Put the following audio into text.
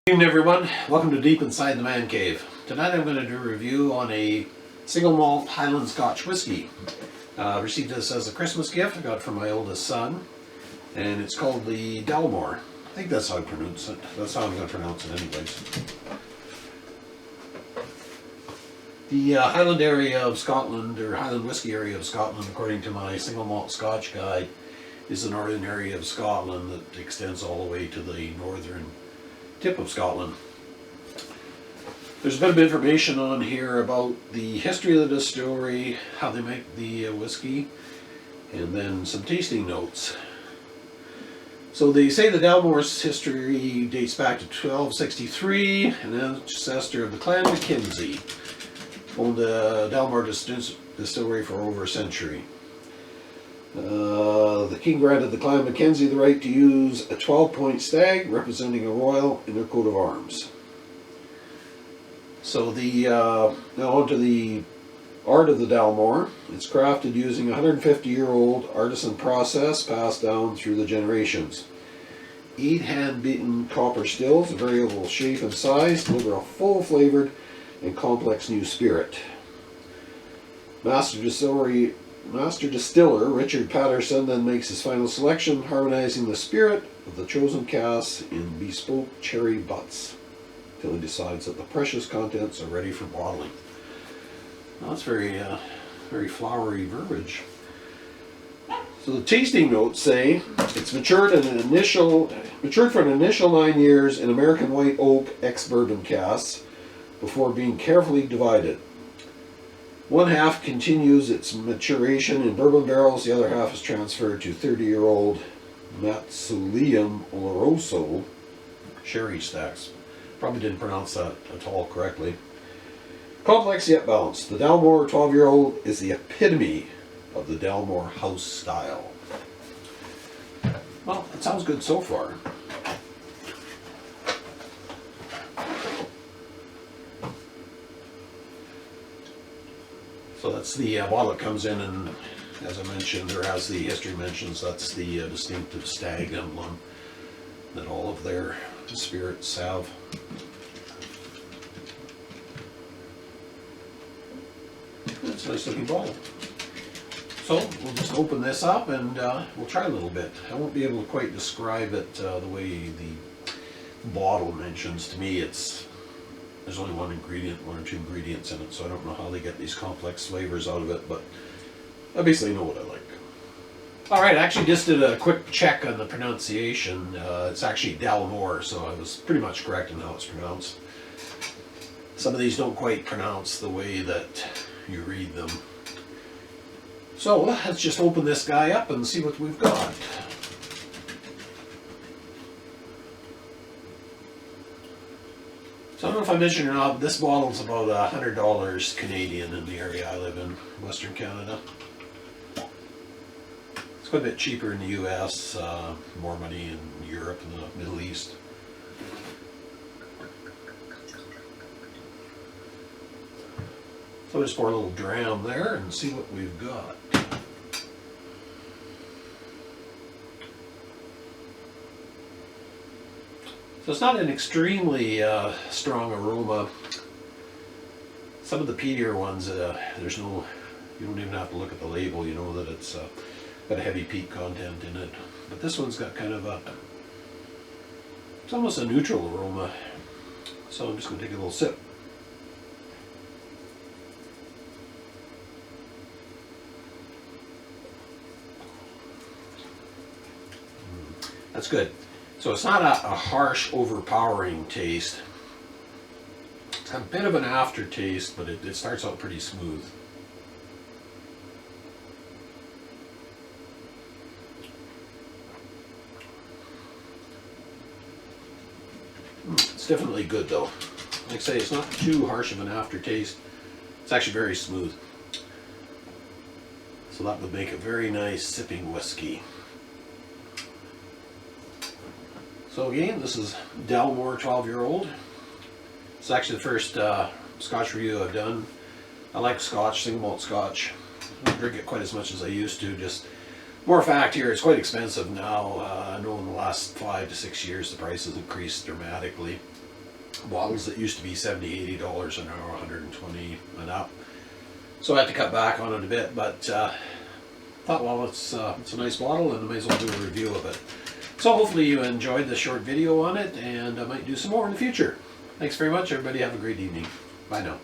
Good evening, everyone. Welcome to Deep Inside the Man Cave. Tonight I'm going to do a review on a single malt Highland Scotch whiskey. Received this as a Christmas gift. I got it from my oldest son, and it's called the Dalmore. I think that's how I pronounce it. That's how I'm going to pronounce it anyways. The Highland area of Scotland, or Highland whiskey area of Scotland, according to my single malt Scotch guide, is the northern area of Scotland that extends all the way to the northern tip of Scotland. There's a bit of information on here about the history of the distillery, how they make the whiskey, and then some tasting notes. So they say the Dalmore's history dates back to 1263, and an ancestor of the Clan Mackenzie owned the Dalmore distillery for over a century. The king granted the Clan Mackenzie the right to use a 12-point stag representing a royal in their coat of arms. So now onto the art of the Dalmore. It's crafted using a 150-year-old artisan process passed down through the generations. 8 hand-beaten copper stills of variable shape and size deliver a full-flavored and complex new spirit. Master distiller Richard Patterson then makes his final selection, harmonizing the spirit of the chosen casks in bespoke cherry butts, till he decides that the precious contents are ready for bottling. Well, that's very flowery verbiage. So the tasting notes say it's matured for an initial 9 years in American white oak ex-bourbon casks before being carefully divided. One half continues its maturation in bourbon barrels, the other half is transferred to 30-year-old Mausoleum Oloroso sherry stacks. Probably didn't pronounce that at all correctly. Complex yet balanced. The Dalmore 12-year-old is the epitome of the Dalmore house style. Well, it sounds good so far. So that's the bottle it comes in, and as I mentioned, or as the history mentions, that's the distinctive stag emblem that all of their spirits have. It's a nice looking bottle. So we'll just open this up and we'll try a little bit. I won't be able to quite describe it the way the bottle mentions. To me, there's only one or two ingredients in it, so I don't know how they get these complex flavors out of it, but I basically know what I like. Alright, I actually just did a quick check on the pronunciation. It's actually Dalmore, so I was pretty much correct in how it's pronounced. Some of these don't quite pronounce the way that you read them. So let's just open this guy up and see what we've got. So I don't know if I mentioned or not, this bottle's about $100 Canadian in the area I live in, Western Canada. It's quite a bit cheaper in the US, more money in Europe and the Middle East. So I'll just pour a little dram there and see what we've got. So it's not an extremely strong aroma. Some of the peatier ones, you don't even have to look at the label, you know that it's got a heavy peat content in it. But this one's got kind of it's almost a neutral aroma. So I'm just going to take a little sip. That's good. So it's not a harsh, overpowering taste. It's got a bit of an aftertaste, but it starts out pretty smooth. It's definitely good though. Like I say, it's not too harsh of an aftertaste. It's actually very smooth. So that would make a very nice sipping whiskey. So again, this is Dalmore 12-year-old. It's actually the first Scotch review I've done. I like Scotch, single malt Scotch. I don't drink it quite as much as I used to. Just more fact here, it's quite expensive now. I know in the last 5 to 6 years the price has increased dramatically. bottles that used to be $70, $80 an hour, 120 and up. So I had to cut back on it a bit, but thought, well, it's a nice bottle and I may as well do a review of it. So hopefully you enjoyed the short video on it, and I might do some more in the future. Thanks very much, everybody. Have a great evening. Bye now.